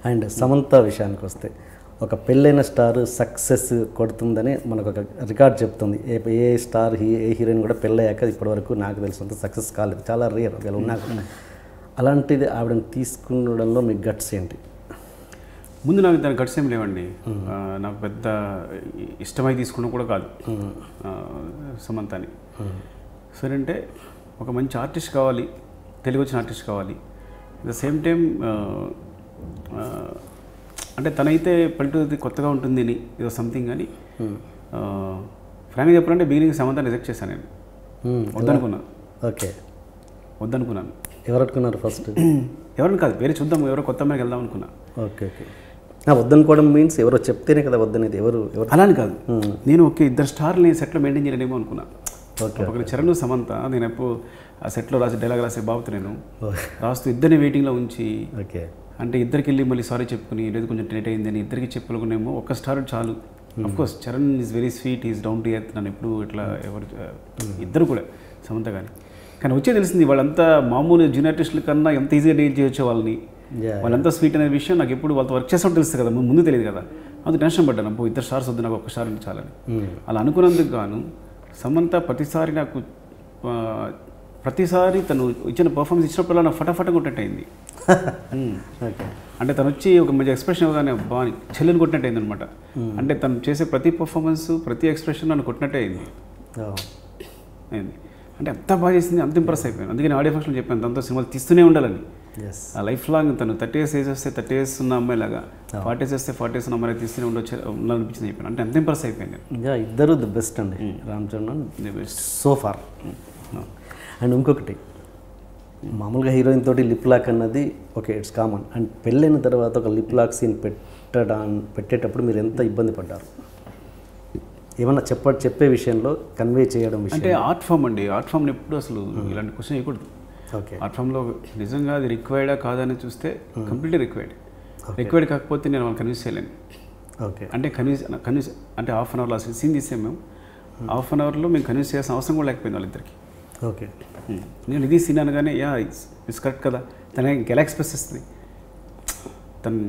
And Samantha విషయానికి వస్తే ఒక పెళ్ళైన స్టార్ సక్సెస్ కొడుతుందని మనకు ఒక రికార్డ్ చెప్తుంది. ఏ స్టార్ ఏ హీరోయిన్ కూడా పెళ్ళయ్యాక ఇప్పటివరకు నాకు తెలిసినంత సక్సెస్ కాలేదు, చాలా రేర్ ఒకవేళ ఉన్నా కూడా. అలాంటిది ఆవిడని తీసుకునడంలో మీ గట్స్ ఏంటి? ముందు నాకు దాని గట్స్ ఏం లేవండి. నాకు పెద్ద ఇష్టమై తీసుకున్న కూడా కాదు సమంతని. సరే అంటే ఒక మంచి ఆర్టిస్ట్ కావాలి, తెలుగు వచ్చిన ఆర్టిస్ట్ కావాలి. అట్ ద సేమ్ టైం అంటే తనైతే పల్లెటూరు కొత్తగా ఉంటుంది అని ఏదో సంథింగ్ అని ఫ్రాంక్గా చెప్పాలంటే బిగినింగ్ సమంత రిజెక్ట్ చేశాను నేను. వద్దనుకున్నాను. ఓకే, వద్దనుకున్నాను. ఎవరు అనుకున్నారు ఫస్ట్? ఎవరిని కాదు, వేరే చూద్దాం, ఎవరో కొత్త అమ్మాయికి వెళ్దాం అనుకున్నా. ఓకే ఓకే, వద్దనుకోవడం మీన్స్ ఎవరో చెప్తేనే కదా వద్దనేది. ఎవరు అలాని కాదు, నేను ఓకే ఇద్దరు స్టార్ని సెట్లో మెయింటైన్ చేయలేమో అనుకున్నా. ఓకే, ఒకరి చరణ్ సమంత, నేను ఎప్పుడు ఆ సెట్లో రాసి డైలాగ్ రాసే బాబుతో నేను రాస్తూ ఇద్దరిని వెయిటింగ్లో ఉంచి, ఓకే అంటే ఇద్దరికి వెళ్ళి మళ్ళీ సారీ చెప్పుకుని లేదు కొంచెం లేట్ అయిందని ఇద్దరికి చెప్పుకునేమో ఒక్క స్టార్ చాలు. Of course Charan is very sweet, is down to earth, నన్ను ఎప్పుడు ఇట్లా ఎవరు ఇద్దరు కూడా సమంత కానీ వచ్చే తెలిసింది వాళ్ళంతా మామూలు జూనియర్ ఆర్టిస్టుల కన్నా ఎంత ఈజీగా డీల్ చేయొచ్చు వాళ్ళని, వాళ్ళంతా స్వీట్ అనే విషయం నాకు ఎప్పుడు వాళ్ళతో వర్క్ చేసినప్పుడు తెలుస్తుంది కదా, ముందు తెలియదు కదా. అందుకు టెన్షన్ పడ్డాను, అప్పుడు ఇద్దరు స్టార్స్ వద్దు, నాకు ఒక్క స్టార్ చాలని. అలా అనుకున్నందుకు గాను సమంత ప్రతిసారి తను ఇచ్చిన పర్ఫార్మెన్స్ ఇచ్చినప్పుడు నాకు ఫటాఫట కొట్టినట్టు అయింది. అంటే తను వచ్చి ఒక మంచి ఎక్స్ప్రెషన్ ఇవ్వగానే బాగా చెల్లెని కొట్టినట్టు అయింది అనమాట. అంటే తను చేసే ప్రతి పర్ఫార్మెన్స్ ప్రతి ఎక్స్ప్రెషన్ నన్ను కొట్టినట్టే అయింది. అంటే అంత బాగా చేసింది, అంత ఇంప్రెస్ అయిపోయాను. అందుకే నేను ఆడియో ఫంక్షన్లో చెప్పాను తనతో సినిమాలు తీస్తూనే ఉండాలని. ఆ లైఫ్ లాంగ్ తను 30 years ఏజ్ వస్తే 30 years ఉన్న అమ్మాయిలాగా, 40 years వస్తే 40 years ఉన్న అమ్మాయి తీస్తూనే ఉండాలనిపించింది చెప్పాను. అంటే అంత ఇంప్రెస్ అయిపోయింది. ఇద్దరు ది బెస్ట్ అండి, Ram Charan the best so far. And ఇంకొకటి, మామూలుగా హీరోయిన్ తోటి లిప్ లాక్ అన్నది ఓకే ఇట్స్ కామన్. అండ్ పెళ్ళైన తర్వాత ఒక లిప్ లాక్ సీన్ పెట్టేటప్పుడు మీరు ఎంత ఇబ్బంది పడ్డారు? ఏమన్నా చెప్పే విషయంలో కన్వే చేయడం అంటే ఆర్ట్ ఫామ్ అండి, ఆర్ట్ ఫామ్ని ఎప్పుడు అసలు ఇలాంటి క్వశ్చన్ చేయకూడదు. ఓకే, ఆర్ట్ ఫామ్లో నిజంగా అది రిక్వైర్డా కాదని చూస్తే కంప్లీట్లీ రిక్వైర్డ్ కాకపోతే నేను వాళ్ళని కన్విన్స్ చేయలేను. ఓకే, అంటే కన్విన్స్ అంటే హాఫ్ అన్ అవర్లో అసలు సీన్ తీసాం మేము, హాఫ్ అన్ అవర్లో మేము కన్విన్స్ చేయాల్సిన అవసరం కూడా లేకపోయింది వాళ్ళిద్దరికి. ఓకే, నేను ఇది సీన్ అనగానే ఇట్స్ కరెక్ట్ కదా, తన ఇంకెలా ఎక్స్ప్రెస్ చేస్తుంది, తను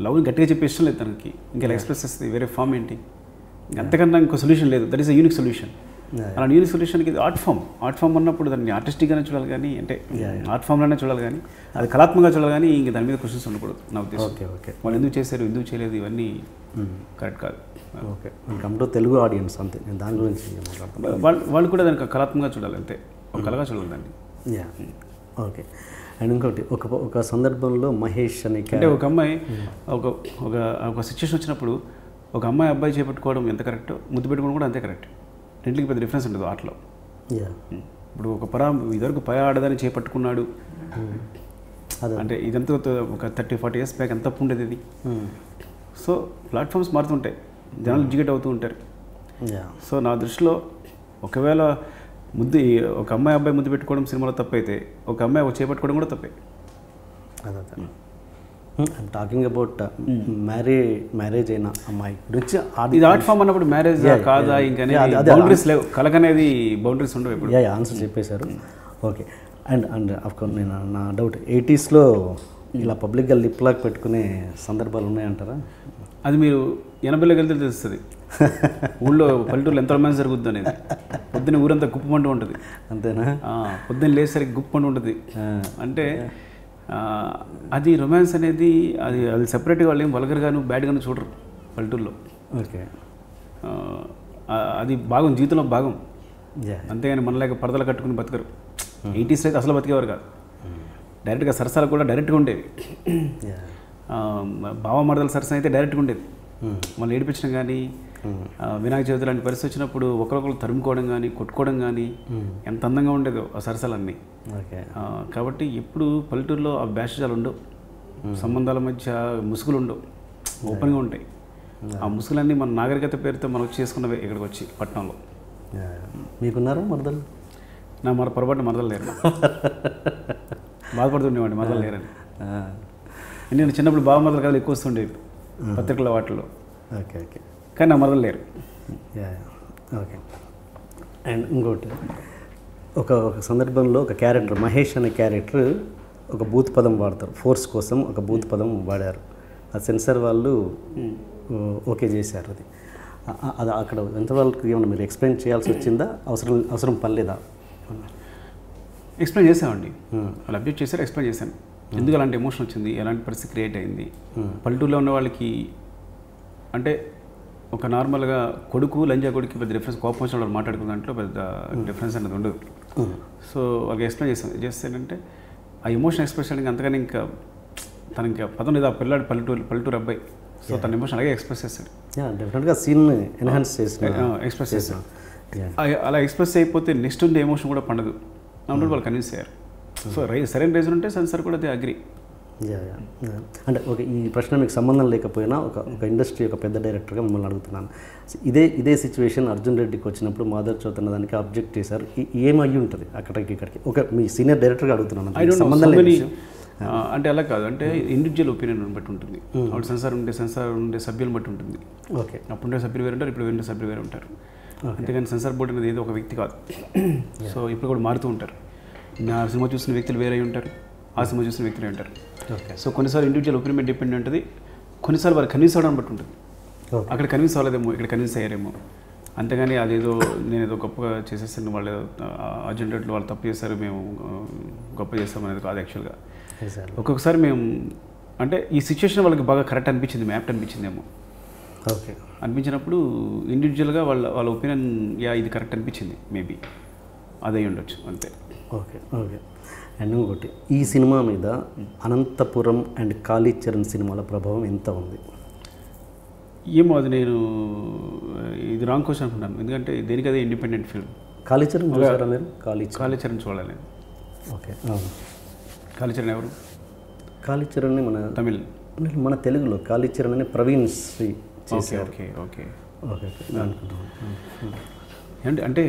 లవ్ని గట్టిగా చెప్పే ఇష్టం లేదు తనకి, ఇంకెలా ఎక్స్ప్రెస్ చేస్తుంది, వేరే ఫామ్ ఏంటి, అంతకన్నా ఇంకో సొల్యూషన్ లేదు. That is a unique solution. అలాంటి యూనిక్ సొల్యూషన్కి ఇది ఆర్ట్ ఫామ్ ఉన్నప్పుడు దాన్ని ఆర్టిస్టిక్గానే చూడాలి కానీ, అంటే ఆర్ట్ ఫామ్లోనే చూడాలి కానీ, అది కళాత్మకంగా చూడాలి కానీ ఇంక దాని మీద క్వశ్చన్స్ ఉండకూడదు నా ఉద్దేశం. ఓకే ఓకే, వాళ్ళు ఎందుకు చేశారు ఎందుకు చేయలేదు ఇవన్నీ కరెక్ట్ కాదు. Okay, come to Telugu audience అంతే, నేను దాని గురించి వాళ్ళు కూడా దానికి కళాత్మకంగా చూడాలి, అంతే ఒక కళగా చూడాలి దాన్ని. ఓకే, అండ్ ఇంకోటి ఒక సందర్భంలో మహేష్ అని అంటే ఒక అమ్మాయి ఒక సిచ్యువేషన్ వచ్చినప్పుడు ఒక అమ్మాయి అబ్బాయి చేపట్టుకోవడం ఎంత కరెక్ట్, ముద్దు పెట్టుకోవడం కూడా అంతే కరెక్ట్. రెండింటికి పెద్ద డిఫరెన్స్ ఉండదు ఆటలో. ఇప్పుడు ఇదివరకు పై ఆడదాన్ని చేపట్టుకున్నాడు అంటే ఇదంతా ఒక 30-40 years బ్యాక్ ఎంత తప్పు ఉండేది ఇది. సో ప్లాట్ఫామ్స్ మారుతుంటాయి, జనాలు ఎడ్యుకేట్ అవుతూ ఉంటారు. సో నా దృష్టిలో ఒకవేళ ఒక అబ్బాయి ముద్దు పెట్టుకోవడం సినిమాలో తప్పైతే ఒక అమ్మాయి చేపట్టుకోవడం కూడా తప్పే. టాకింగ్ అబౌట్ మ్యారేజ్ అయిన అమ్మాయి గురించి ఇది ఆర్ట్ ఫామ్ అన్నప్పుడు మ్యారేజ్ కాదా ఇంకా బౌండరీస్ లేవు, కలకనేది బౌండరీస్ ఉండవు. ఇప్పుడు ఆన్సర్ చెప్పేశారు. ఓకే, అండ్ అఫ్కోర్స్ నేను నా డౌట్ 80sలో ఇలా పబ్లిక్గా లిప్ లాక్ పెట్టుకునే సందర్భాలు ఉన్నాయంటారా? అది మీరు 80లోకి వెళ్తే తెలుస్తుంది. ఊళ్ళో పల్లెటూరులో ఎంత రొమాన్స్ జరుగుద్ది అనేది. పొద్దున్న ఊరంతా గుప్పమంటూ ఉంటుంది. అంతేనా? పొద్దున్న లేసరికి గుప్పంటూ ఉంటుంది. అంటే అది రొమాన్స్ అనేది అది సెపరేట్గా వాళ్ళు ఏం వల్గర్గాను బ్యాడ్గాను చూడరు పల్లెటూరులో. ఓకే, అది భాగం, జీవితంలో భాగం. అంతేగాని మనలాగా పరదలు కట్టుకుని బతకరు. 80s అయితే అసలు బతికేవారు కాదు. డైరెక్ట్గా సరసాలు కూడా డైరెక్ట్గా ఉండేవి. భావమర్దల సరసన అయితే డైరెక్ట్గా ఉండేది. మళ్ళీ ఏడిపించడం కానీ, వినాయక చవితి లాంటి పరిస్థితి వచ్చినప్పుడు ఒకరొకరు తరుముకోవడం కానీ, కొట్టుకోవడం కానీ ఎంత అందంగా ఉండేదో ఆ సరసాలన్నీ. కాబట్టి ఎప్పుడు పల్లెటూరులో ఆ బ్యాషాలు ఉండవు, సంబంధాల మధ్య ముసుగులు ఉండవు, ఓపెన్గా ఉంటాయి. ఆ ముసుగులన్నీ మన నాగరికత పేరుతో మనం వచ్చి చేసుకున్నవే ఇక్కడికి వచ్చి పట్టణంలో. మీకున్నారా మరదలు? నా పొరపాటు మరదలు లేరు. బాధపడుతుండేవాడి మరదలు లేరని. నేను చిన్నప్పుడు బావ మరదలు కథలు ఎక్కువ వస్తుండేవి పత్రికల వాటిల్లో. ఓకే ఓకే, కానీ నా మరదలు లేరు. ఓకే, అండ్ ఇంకోటి ఒక సందర్భంలో ఒక క్యారెక్టర్ మహేష్ అనే క్యారెక్టర్ ఒక బూత్ పదం వాడతారు, ఫోర్స్ కోసం ఒక బూత్ పదం వాడారు. ఆ సెన్సార్ వాళ్ళు ఓకే చేశారు. అది అది అక్కడ ఎంత వాళ్ళకి ఏమన్నా మీరు ఎక్స్ప్లెయిన్ చేయాల్సి వచ్చిందా, అవసరం పనిలేదా? ఎక్స్ప్లెయిన్ చేసామండి, వాళ్ళు అప్డేట్ చేశారు, ఎక్స్ప్లెయిన్ చేశాను ఎందుకు అలాంటి ఎమోషన్ వచ్చింది, ఎలాంటి పరిస్థితి క్రియేట్ అయింది. పల్లెటూరులో ఉన్న వాళ్ళకి అంటే ఒక నార్మల్గా కొడుకు లంజా కొడుకు పెద్ద డిఫరెన్స్, కోపం వచ్చిన వాళ్ళు మాట్లాడుకున్న దాంట్లో పెద్ద డిఫరెన్స్ అనేది ఉండదు. సో వాళ్ళకి ఎక్స్ప్లెయిన్ చేస్తానంటే ఆ ఎమోషన్ ఎక్స్ప్రెస్ చేయడానికి అంతగానే ఇంకా తనకి ఇంకా పదం లేదు. ఆ పిల్లాడు పల్లెటూరు అబ్బాయి, సో తన ఎమోషన్ అలాగే ఎక్స్ప్రెస్ చేస్తాడు. డెఫినెట్గా సీన్ ఎన్హాన్స్ చేసి ఎక్స్ప్రెస్ చేస్తాడు. అలా ఎక్స్ప్రెస్ అయిపోతే నెక్స్ట్ ఉండే ఎమోషన్ కూడా పండదు అన్నప్పుడు వాళ్ళు కన్విన్స్ అయ్యారు. సో సరైన రీజన్ ఉంటే సెన్సార్ కూడా అది అగ్రి. అంటే ఓకే, ఈ ప్రశ్న మీకు సంబంధం లేకపోయినా ఒక ఇండస్ట్రీ ఒక పెద్ద డైరెక్టర్గా మిమ్మల్ని అడుగుతున్నాను. ఇదే సిచ్యువేషన్ అర్జున్ రెడ్డికి వచ్చినప్పుడు మాధవ్ చౌతన్న దానికి అబ్జెక్ట్ చేశారు. ఏమయ్యి ఉంటుంది అక్కడికి ఇక్కడికి? ఒక మీ సీనియర్ డైరెక్టర్గా అడుగుతున్నాను, సంబంధం లేదు. అంటే అలా కాదు, అంటే ఇండివిజువల్ ఒపీనియన్ బట్టి ఉంటుంది. అప్పుడు సెన్సార్ ఉండే సభ్యులను బట్టి ఉంటుంది. ఓకే, అప్పుడుండే సభ్యులు వేరు ఉంటారు, ఇప్పుడు ఉండే సభ్యులు వేరు ఉంటారు. అంతేగాని సెన్సార్ బోర్డు అనేది ఏదో ఒక వ్యక్తి కాదు. సో ఇప్పుడు కూడా మారుతూ ఉంటారు. నా సినిమా చూసిన వ్యక్తులు వేరే ఉంటారు, ఆ సినిమా చూసిన వ్యక్తులే ఉంటారు. సో కొన్నిసార్లు ఇండివిజువల్ ఒపీనియన్ డిపెండ్ ఉంటుంది, కొన్నిసార్లు వారు కన్విన్స్ అవ్వడం బట్టి ఉంటుంది. అక్కడ కన్విన్స్ అవ్వలేదేమో, ఇక్కడ కన్విన్స్ అయ్యారేమో. అంతేగాని అదేదో నేను ఏదో గొప్పగా చేసేసాను, వాళ్ళు అర్జున్ రెడ్డిలో వాళ్ళు తప్పు చేశారు, మేము గొప్ప చేస్తాం అనేది కాదు. యాక్చువల్గా ఒక్కొక్కసారి మేము అంటే ఈ సిచ్యువేషన్ వాళ్ళకి బాగా కరెక్ట్ అనిపించింది, యాప్ట్ అనిపించిందేమో. ఓకే, అనిపించినప్పుడు ఇండివిజువల్గా వాళ్ళ ఒపీనియన్ ఇది కరెక్ట్ అనిపించింది, మేబీ అదే ఉండొచ్చు అంతే. Okay okay. అండ్ ఇంకోటి, ఈ సినిమా మీద అనంతపురం అండ్ కాళీచరణ్ సినిమాల ప్రభావం ఎంత ఉంది? ఏమో అది నేను ఇది రాంగ్ క్వశ్చన్ అనుకున్నాను, ఎందుకంటే దేనికి అదే ఇండిపెండెంట్ ఫిల్మ్. కాళీచరణ్ చూసారా మీరు? కాళీచరణ్ చూడాలి. ఓకే, కాళీచరణ్ ఎవరు? కాళీచరణ్ తమిళ్, మన తెలుగులో కాళీచరణ్ అని ప్రవీణ్ శ్రీ చేశారు. Okay okay okay. అంటే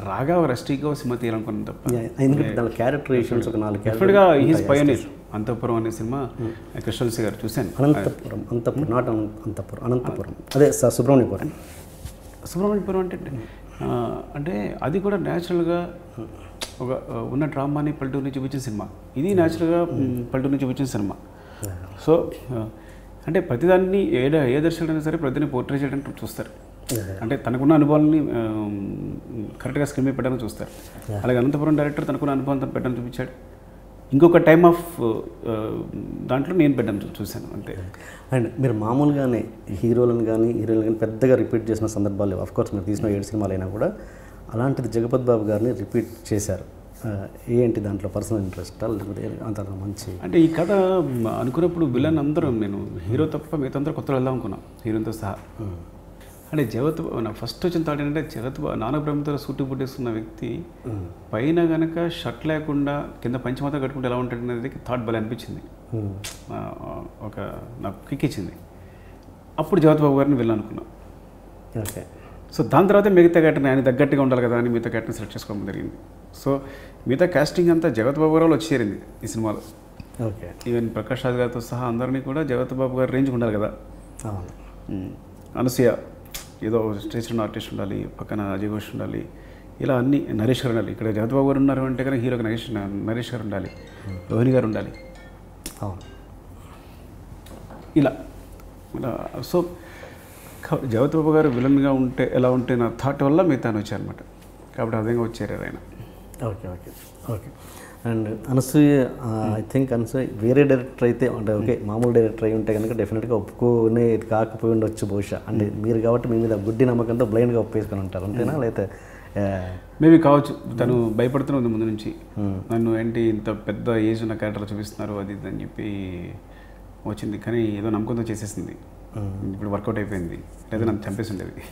రాగా రస్టీగా సినిమా తీయాలనుకున్నాను తప్ప, ఎందుకంటే దాని క్యారెక్టరేషన్స్ ఒక 4 డెఫినెట్గా హీస్ పయోనీర్. అంతఃపురం అనే సినిమా కృష్ణల్సి గారు చూశాను. అనంతపురం అదే సుబ్రహ్మణ్యపురం అంటే అది కూడా న్యాచురల్గా ఒక ఉన్న డ్రామాని పల్లెటూరు చూపించిన సినిమా. ఇది న్యాచురల్గా పల్లెటూరు చూపించిన సినిమా. సో అంటే ప్రతిదాన్ని ఏ దర్శకుడైనా సరే ప్రతిని పోర్ట్రే చేయడానికి చూస్తారు. అంటే తనకున్న అనుభవాలని కరెక్ట్గా స్క్రీన్ మీద పెట్టడానికి చూస్తారు. అలాగే అనంతపురం డైరెక్టర్ తనకున్న అనుభవం తను పెట్టడానికి చూపించాడు. ఇంకొక టైమ్ ఆఫ్ దాంట్లో నేను పెట్టడం చూశాను అంతే. అండ్ మీరు మామూలుగానే హీరోలను కానీ హీరోయిన్లు కానీ పెద్దగా రిపీట్ చేసిన సందర్భాలు లేవు. అఫ్కోర్స్ మీరు తీసిన 7 సినిమాలు అయినా కూడా అలాంటిది జగపతి బాబు గారిని రిపీట్ చేశారు. ఏంటి దాంట్లో పర్సనల్ ఇంట్రెస్ట్ లేకపోతే అంత మంచి? అంటే ఈ కథ అనుకున్నప్పుడు విలన్ అందరం నేను హీరో తప్ప మిగతా అందరూ కొత్తలో వెళ్దాం అనుకున్నాను, హీరోతో సహా. అంటే నా ఫస్ట్ వచ్చిన థాట్ ఏంటంటే నానబ్రహ్మతో సూటు పుట్టేస్తున్న వ్యక్తి పైన కనుక షర్ట్ లేకుండా కింద పంచమాత కట్టుకుంటే ఎలా ఉంటాడు అనేది థాట్ భలే అనిపించింది. ఒక నాకు కిక్ ఇచ్చింది. అప్పుడు జగత్ బాబు గారిని వెళ్ళాలనుకున్నాం. ఓకే. సో దాని తర్వాత మిగతా క్యారెక్టర్ని ఆయన తగ్గట్టుగా ఉండాలి కదా అని మిగతా క్యారెక్టర్ని సెలెక్ట్ చేసుకోవడం జరిగింది. సో మిగతా కాస్టింగ్ అంతా జగత్ బాబు గారు వచ్చి చేరింది ఈ సినిమాలో. ఓకే. ఈవెన్ ప్రకాష్ రాజ్ గారితో సహా అందరినీ కూడా జగత్ బాబు గారు రేంజ్ ఉండాలి కదా. అనసూయ ఏదో స్టేషన్ ఆర్టిస్ట్ ఉండాలి, పక్కన అజయ్ ఘోష్ ఉండాలి, ఇలా అన్ని నరేష్ గారు ఉండాలి. ఇక్కడ జగత్ బాబు గారు ఉన్నారు అంటే కనుక హీరోకి నరేష్ గారు ఉండాలి, రోహిణి గారు ఉండాలి, ఇలా సో జగత్ బాబు గారు విలన్గా ఉంటే ఎలా ఉంటే నా థాట్ వల్ల మిగతాను వచ్చారనమాట. కాబట్టి అదేగా వచ్చారు ఆయన. Okay okay okay. And Anasuya I think Anasuya వేరే డైరెక్టర్ అయితే అంటే ఓకే మామూలు డైరెక్టర్ అయి ఉంటే కనుక డెఫినెట్గా ఒప్పుకునే కాకపోయి ఉండొచ్చు బహుశా. అంటే మీరు కాబట్టి మీ మీద గుడ్డి నమ్మకంతో బ్లైండ్గా ఒప్పేసుకొని ఉంటారు అంతేనా? లేకపోతే మేబీ కావచ్చు. తను భయపడుతూనే ఉంది ముందు నుంచి, నన్ను ఏంటి ఇంత పెద్ద ఏజ్ ఉన్న క్యారెక్టర్ చూపిస్తున్నారు అది ఇది అని చెప్పి వచ్చింది. కానీ ఏదో నమ్మకంతో చేసేసింది. ఇప్పుడు వర్కౌట్ అయిపోయింది, లేదా నన్ను చంపేసి ఉండేది.